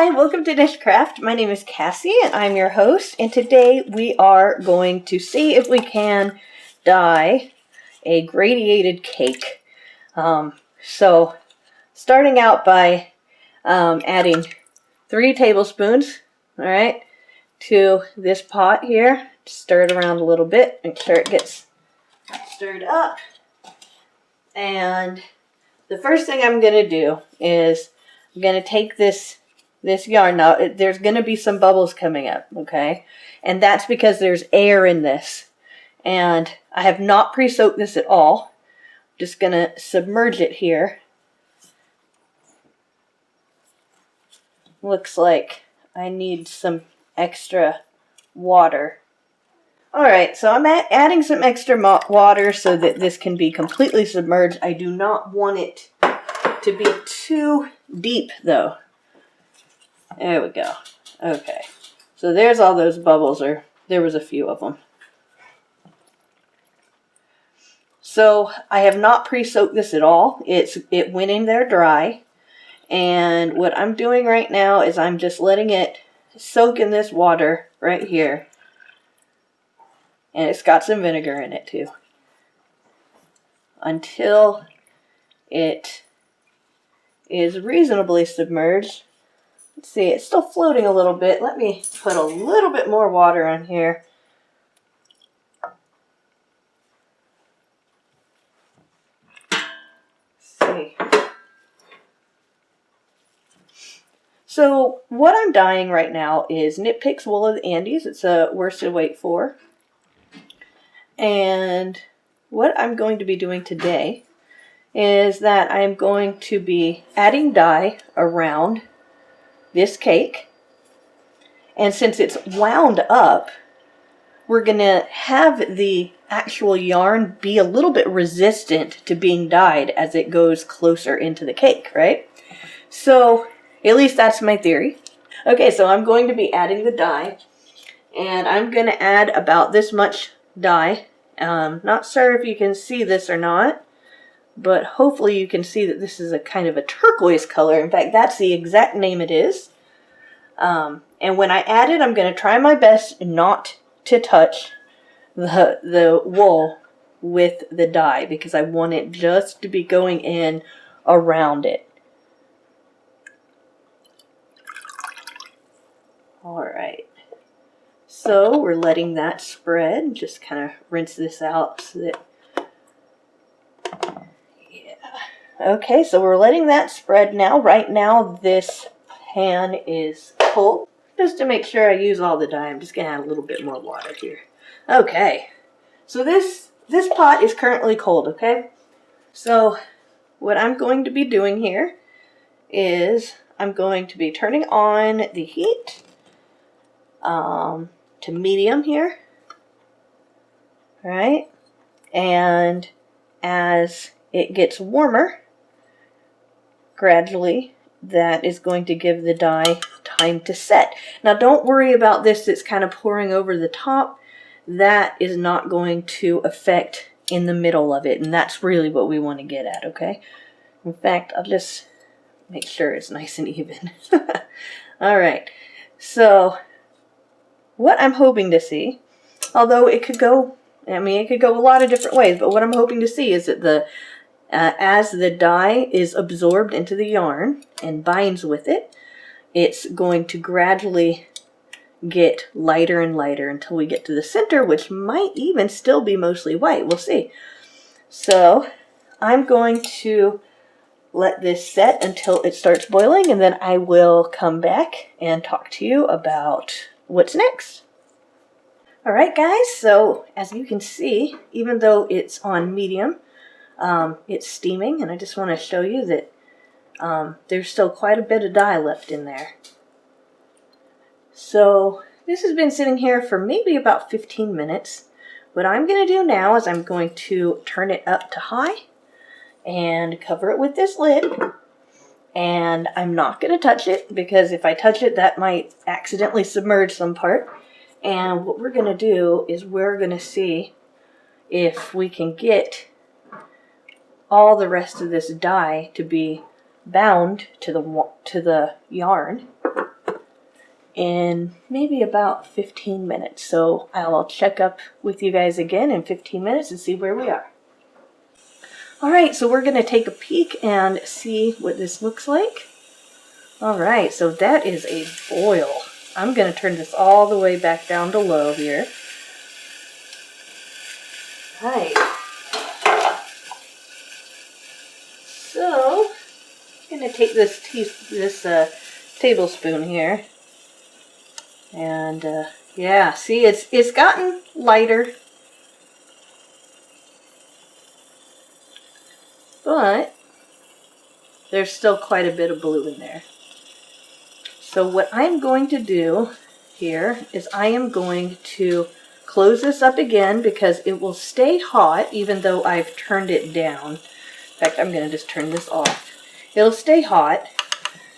Hi, welcome to NicheCraft. My name is Cassie and I'm your host, and today we are going to see if we can dye a gradiated cake. So starting out by adding 3 tablespoons, all right, to this pot here. Stir it around a little bit, make sure it gets stirred up. And the first thing I'm going to do is I'm going to take this yarn. Now, there's going to be some bubbles coming up, okay? And that's because there's air in this. And I have not pre-soaked this at all. I'm just going to submerge it here. Looks like I need some extra water. Alright, so I'm adding some extra water so that this can be completely submerged. I do not want it to be too deep, though. There we go. Okay, so there's all those bubbles, or there was a few of them. So I have not pre-soaked this at all. It went in there dry. And what I'm doing right now is I'm just letting it soak in this water right here. And it's got some vinegar in it too. Until it is reasonably submerged. Let's see, it's still floating a little bit. Let me put a little bit more water on here. Let's see. So what I'm dyeing right now is Knit Picks Wool of the Andes. It's a worsted weight 4. And what I'm going to be doing today is that I'm going to be adding dye around this cake. And since it's wound up, we're going to have the actual yarn be a little bit resistant to being dyed as it goes closer into the cake, right? So, at least that's my theory. Okay, so I'm going to be adding the dye. And I'm going to add about this much dye. Not sure if you can see this or not, but hopefully you can see that this is a kind of a turquoise color. In fact, that's the exact name it is. And when I add it, I'm going to try my best not to touch the wool with the dye, because I want it just to be going in around it. Alright. So we're letting that spread. Just kind of rinse this out so that, yeah. Okay, so we're letting that spread now. Right now this pan is cold. Just to make sure I use all the dye, I'm just going to add a little bit more water here. Okay, so this pot is currently cold, okay? So what I'm going to be doing here is I'm going to be turning on the heat to medium here, right? And as it gets warmer, gradually, that is going to give the dye time to set. Now don't worry about this that's kind of pouring over the top. That is not going to affect in the middle of it, and that's really what we want to get at, okay? In fact, I'll just make sure it's nice and even. Alright, so what I'm hoping to see, although it could go, it could go a lot of different ways, but what I'm hoping to see is that as the dye is absorbed into the yarn and binds with it, it's going to gradually get lighter and lighter until we get to the center, which might even still be mostly white. We'll see. So I'm going to let this set until it starts boiling, and then I will come back and talk to you about what's next. Alright guys, so as you can see, even though it's on medium, it's steaming, and I just want to show you that there's still quite a bit of dye left in there. So this has been sitting here for maybe about 15 minutes. What I'm going to do now is I'm going to turn it up to high and cover it with this lid. And I'm not going to touch it, because if I touch it, that might accidentally submerge some part. And what we're going to do is we're going to see if we can get all the rest of this dye to be bound to the yarn. in maybe about 15 minutes. So I'll check up with you guys again in 15 minutes and see where we are. Alright, so we're going to take a peek and see what this looks like. Alright, so that is a boil. I'm going to turn this all the way back down to low here. Alright. So, I'm going to take this tablespoon here. And yeah, see, it's gotten lighter. But there's still quite a bit of blue in there. So what I'm going to do here is I am going to close this up again because it will stay hot even though I've turned it down. In fact, I'm going to just turn this off. It'll stay hot.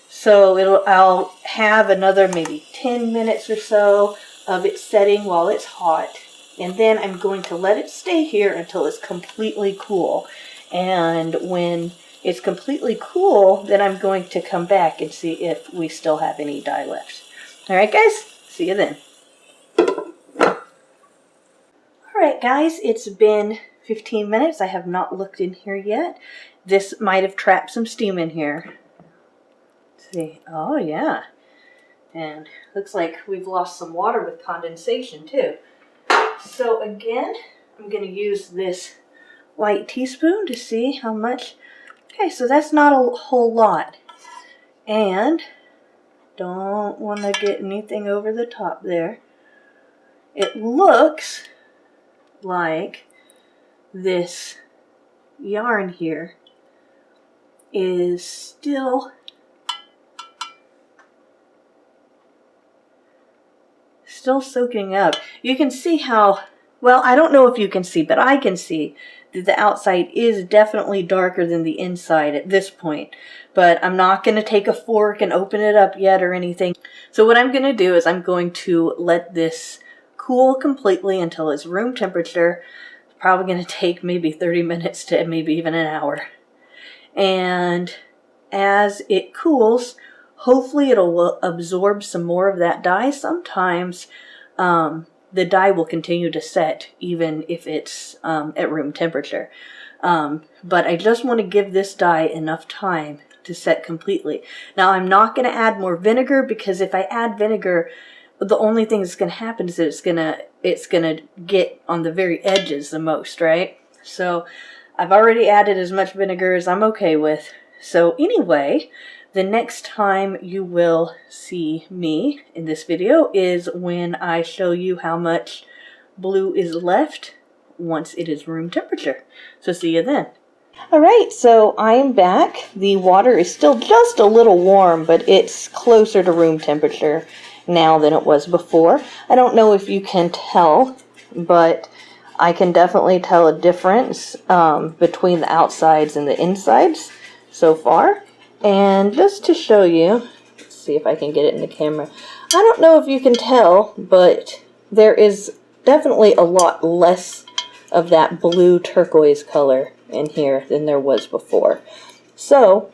So I'll have another maybe 10 minutes or so of it setting while it's hot. And then I'm going to let it stay here until it's completely cool. And when it's completely cool, then I'm going to come back and see if we still have any dye left. Alright guys, see you then. Alright guys, it's been 15 minutes. I have not looked in here yet. This might have trapped some steam in here. Let's see. Oh yeah. And looks like we've lost some water with condensation too. So again, I'm going to use this white teaspoon to see how much. Okay, so that's not a whole lot. And don't want to get anything over the top there. It looks like this yarn here is still soaking up. You can see how, well, I don't know if you can see, but I can see that the outside is definitely darker than the inside at this point. But I'm not going to take a fork and open it up yet or anything. So what I'm going to do is I'm going to let this cool completely until it's room temperature. It's probably going to take maybe 30 minutes to maybe even an hour. And as it cools, hopefully it'll absorb some more of that dye. Sometimes the dye will continue to set even if it's at room temperature. But I just want to give this dye enough time to set completely. Now I'm not going to add more vinegar because if I add vinegar, the only thing that's going to happen is that it's gonna get on the very edges the most, right? So I've already added as much vinegar as I'm okay with. So anyway, the next time you will see me in this video is when I show you how much blue is left once it is room temperature. So see you then. Alright, so I am back. The water is still just a little warm, but it's closer to room temperature now than it was before. I don't know if you can tell, but I can definitely tell a difference between the outsides and the insides so far. And just to show you, let's see if I can get it in the camera. I don't know if you can tell, but there is definitely a lot less of that blue turquoise color in here than there was before. So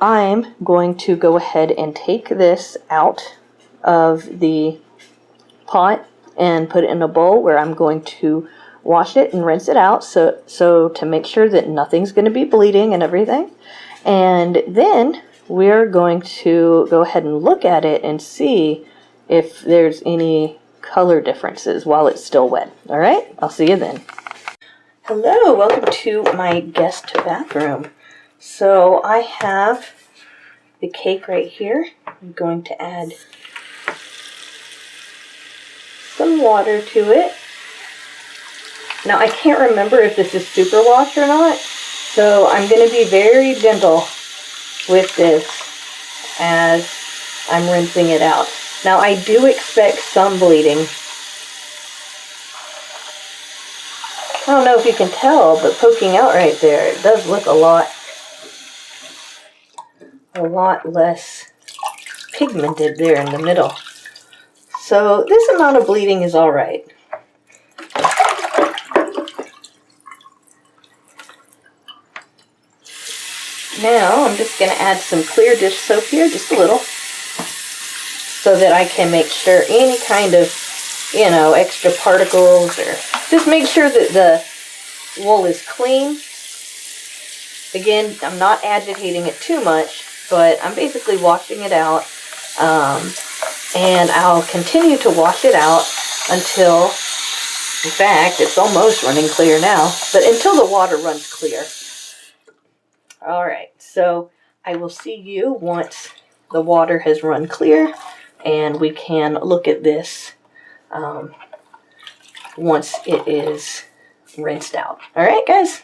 I'm going to go ahead and take this out of the pot and put it in a bowl where I'm going to wash it and rinse it out so to make sure that nothing's going to be bleeding and everything. And then we're going to go ahead and look at it and see if there's any color differences while it's still wet. Alright, I'll see you then. Hello, welcome to my guest bathroom. So I have the cake right here. I'm going to add some water to it. Now I can't remember if this is superwash or not, so I'm going to be very gentle with this as I'm rinsing it out. Now I do expect some bleeding. I don't know if you can tell, but poking out right there, it does look a lot less pigmented there in the middle. So this amount of bleeding is all right. Now I'm just going to add some clear dish soap here, just a little. so that I can make sure any kind of, you know, extra particles, or just make sure that the wool is clean. Again, I'm not agitating it too much, but I'm basically washing it out. And I'll continue to wash it out until, in fact, it's almost running clear now, but until the water runs clear. Alright, so I will see you once the water has run clear, and we can look at this once it is rinsed out. Alright, guys?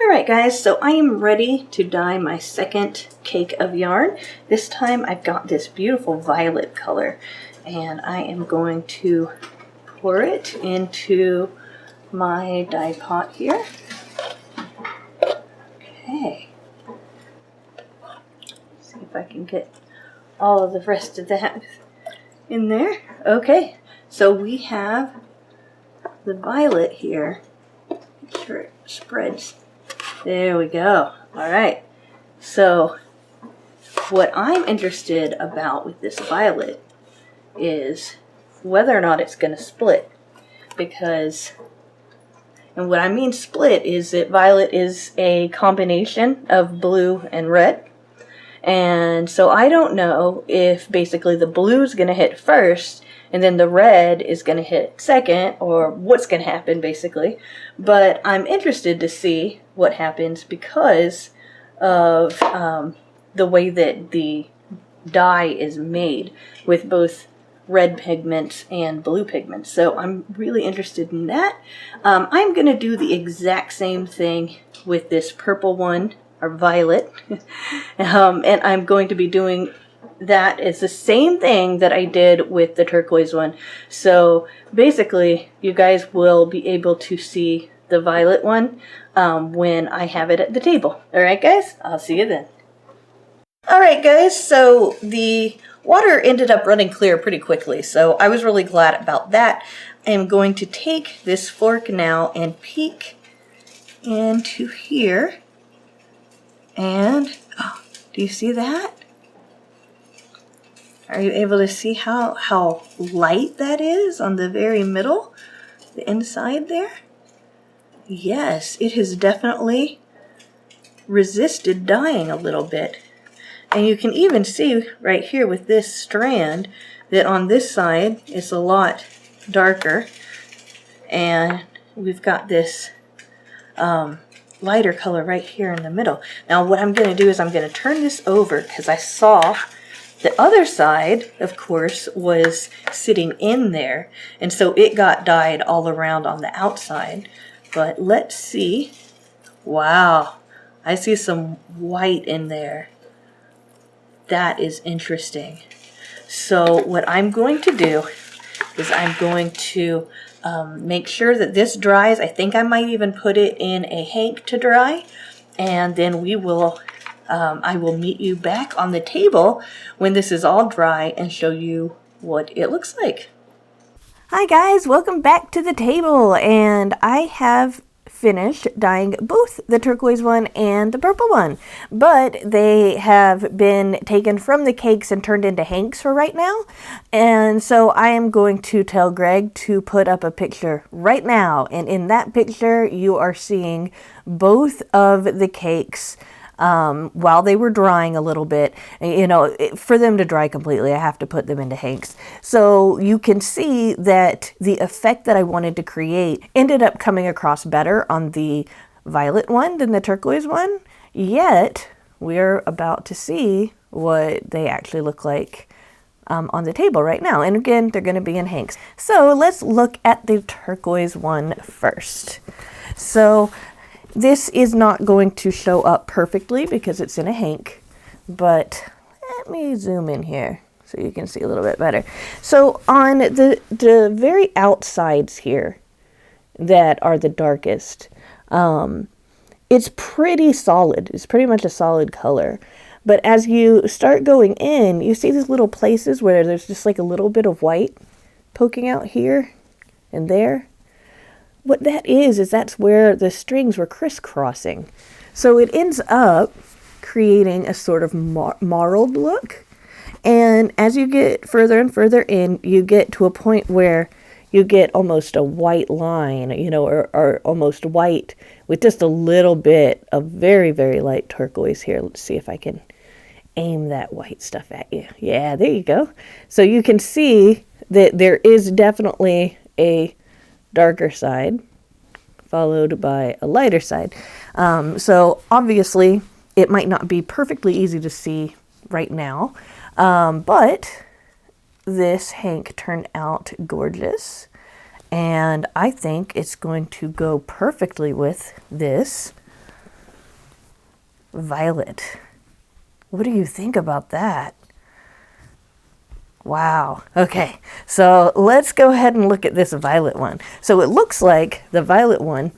Alright guys, so I am ready to dye my second cake of yarn. This time I've got this beautiful violet color, and I am going to pour it into my dye pot here. Okay. See if I can get all of the rest of that in there. Okay, so we have the violet here. Make sure it spreads. There we go. Alright, so what I'm interested about with this violet is whether or not it's going to split. Because, and what I mean split is that violet is a combination of blue and red. And so I don't know if basically the blue is going to hit first and then the red is going to hit second, or what's going to happen basically. But I'm interested to see what happens because of the way that the dye is made with both red pigments and blue pigments. So I'm really interested in that. I'm going to do the exact same thing with this purple one, or violet. And I'm going to be doing that. It's the same thing that I did with the turquoise one. So basically, you guys will be able to see the violet one when I have it at the table. Alright guys, I'll see you then. Alright guys, so the water ended up running clear pretty quickly, so I was really glad about that. I am going to take this fork now and peek into here. And, oh, do you see that? Are you able to see how light that is on the very middle? The inside there? Yes, it has definitely resisted dyeing a little bit. And you can even see right here with this strand that on this side it's a lot darker. And we've got this lighter color right here in the middle. Now what I'm going to do is I'm going to turn this over because I saw the other side, of course, was sitting in there. And so it got dyed all around on the outside. But let's see. Wow, I see some white in there. That is interesting. So what I'm going to do is I'm going to make sure that this dries. I think I might even put it in a hank to dry. And then we will, I will meet you back on the table when this is all dry and show you what it looks like. Hi guys, welcome back to the table. And I have finished dyeing both the turquoise one and the purple one, but they have been taken from the cakes and turned into hanks for right now. And so I am going to tell Greg to put up a picture right now, and in that picture you are seeing both of the cakes while they were drying a little bit. You know, for them to dry completely, I have to put them into hanks. So you can see that the effect that I wanted to create ended up coming across better on the violet one than the turquoise one. Yet, we're about to see what they actually look like on the table right now. And again, they're going to be in hanks. So let's look at the turquoise one first. So this is not going to show up perfectly because it's in a hank, but let me zoom in here so you can see a little bit better. So on the very outsides here that are the darkest, it's pretty solid. It's pretty much a solid color. But as you start going in, you see these little places where there's just like a little bit of white poking out here and there. What that is that's where the strings were crisscrossing. So it ends up creating a sort of marled look. And as you get further and further in, you get to a point where you get almost a white line, you know, or almost white with just a little bit of very, very light turquoise here. Let's see if I can aim that white stuff at you. Yeah, there you go. So you can see that there is definitely a darker side followed by a lighter side. So obviously it might not be perfectly easy to see right now, but this hank turned out gorgeous, and I think it's going to go perfectly with this violet. What do you think about that? Wow. Okay, so let's go ahead and look at this violet one. So it looks like the violet one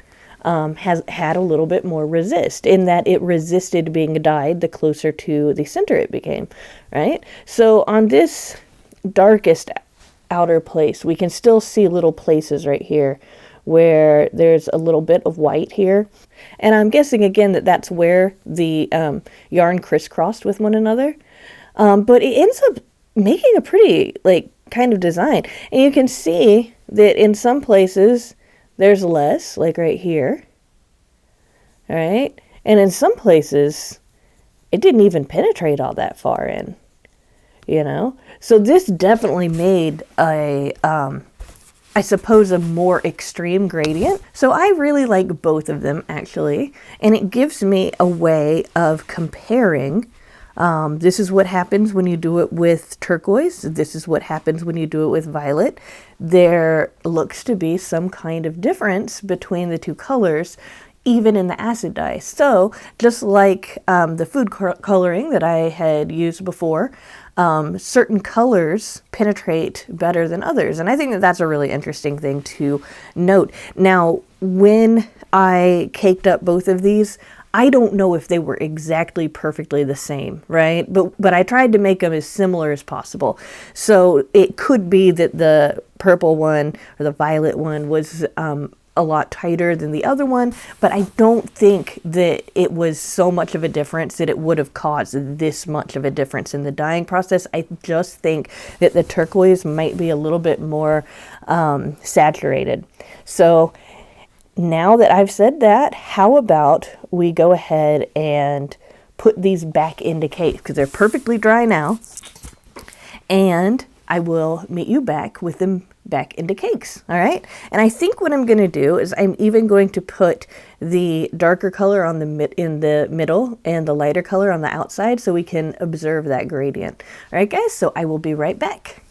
has had a little bit more resist, in that it resisted being dyed the closer to the center it became, right? So on this darkest outer place, we can still see little places right here where there's a little bit of white here. And I'm guessing again that that's where the yarn crisscrossed with one another. But it ends up making a pretty kind of design. And you can see that in some places there's less, like right here. All right. And in some places it didn't even penetrate all that far in, you know? So this definitely made a, I suppose, a more extreme gradient. So I really like both of them, actually. And it gives me a way of comparing. This is what happens when you do it with turquoise. This is what happens when you do it with violet. There looks to be some kind of difference between the two colors, even in the acid dye. So just like the food coloring that I had used before, certain colors penetrate better than others. And I think that that's a really interesting thing to note. Now, when I caked up both of these, I don't know if they were exactly perfectly the same, right? But I tried to make them as similar as possible. So it could be that the purple one or the violet one was a lot tighter than the other one, but I don't think that it was so much of a difference that it would have caused this much of a difference in the dyeing process. I just think that the turquoise might be a little bit more saturated. So now that I've said that, how about we go ahead and put these back into cakes, because they're perfectly dry now, and I will meet you back with them back into cakes. All right. And I think what I'm going to do is I'm even going to put the darker color on in the middle and the lighter color on the outside so we can observe that gradient. All right, guys. So I will be right back.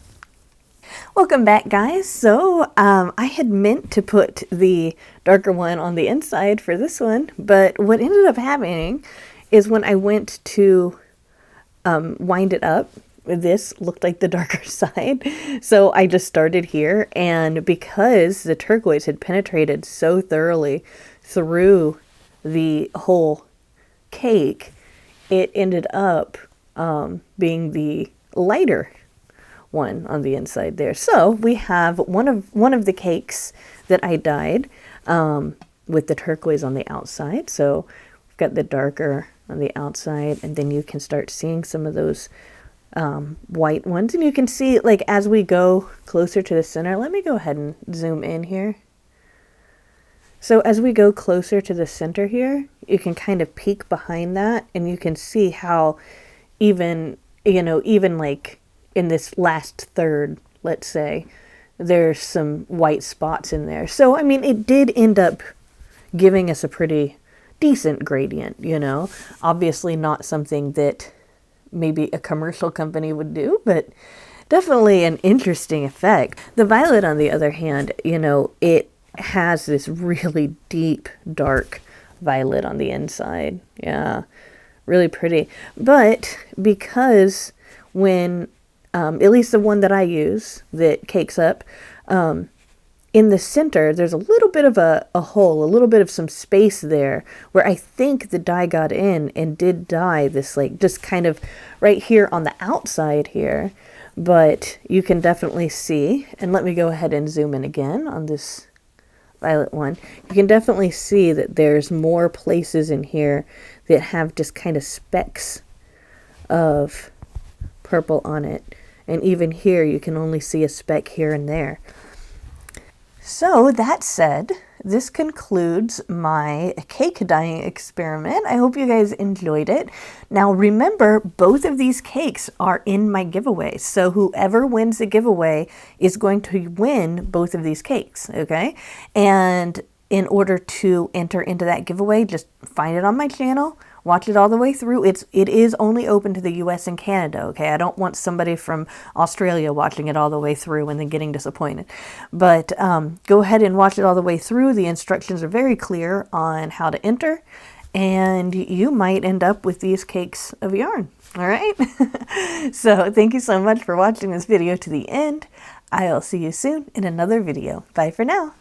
Welcome back, guys. So I had meant to put the darker one on the inside for this one, but what ended up happening is when I went to wind it up, this looked like the darker side. So I just started here, and because the turquoise had penetrated so thoroughly through the whole cake, it ended up being the lighter one on the inside there. So we have one of the cakes that I dyed with the turquoise on the outside. So we've got the darker on the outside, and then you can start seeing some of those white ones, and you can see, like, as we go closer to the center, let me go ahead and zoom in here. So as we go closer to the center here, you can kind of peek behind that, and you can see how even like in this last third, let's say, there's some white spots in there. So I mean, it did end up giving us a pretty decent gradient, you know. Obviously not something that maybe a commercial company would do, but definitely an interesting effect. The violet, on the other hand, you know, it has this really deep, dark violet on the inside. Yeah, really pretty. But because when, at least the one that I use that cakes up, in the center, there's a little bit of a hole, a little bit of some space there where I think the dye got in and did dye this, like, just kind of right here on the outside here. But you can definitely see, and let me go ahead and zoom in again on this violet one. You can definitely see that there's more places in here that have just kind of specks of purple on it. And even here, you can only see a speck here and there. So that said, this concludes my cake dyeing experiment. I hope you guys enjoyed it. Now remember, both of these cakes are in my giveaway. So whoever wins the giveaway is going to win both of these cakes, okay? And in order to enter into that giveaway, just find it on my channel, watch it all the way through. It is only open to the US and Canada, okay? I don't want somebody from Australia watching it all the way through and then getting disappointed. But go ahead and watch it all the way through. The instructions are very clear on how to enter, and you might end up with these cakes of yarn, all right? So thank you so much for watching this video to the end. I'll see you soon in another video. Bye for now.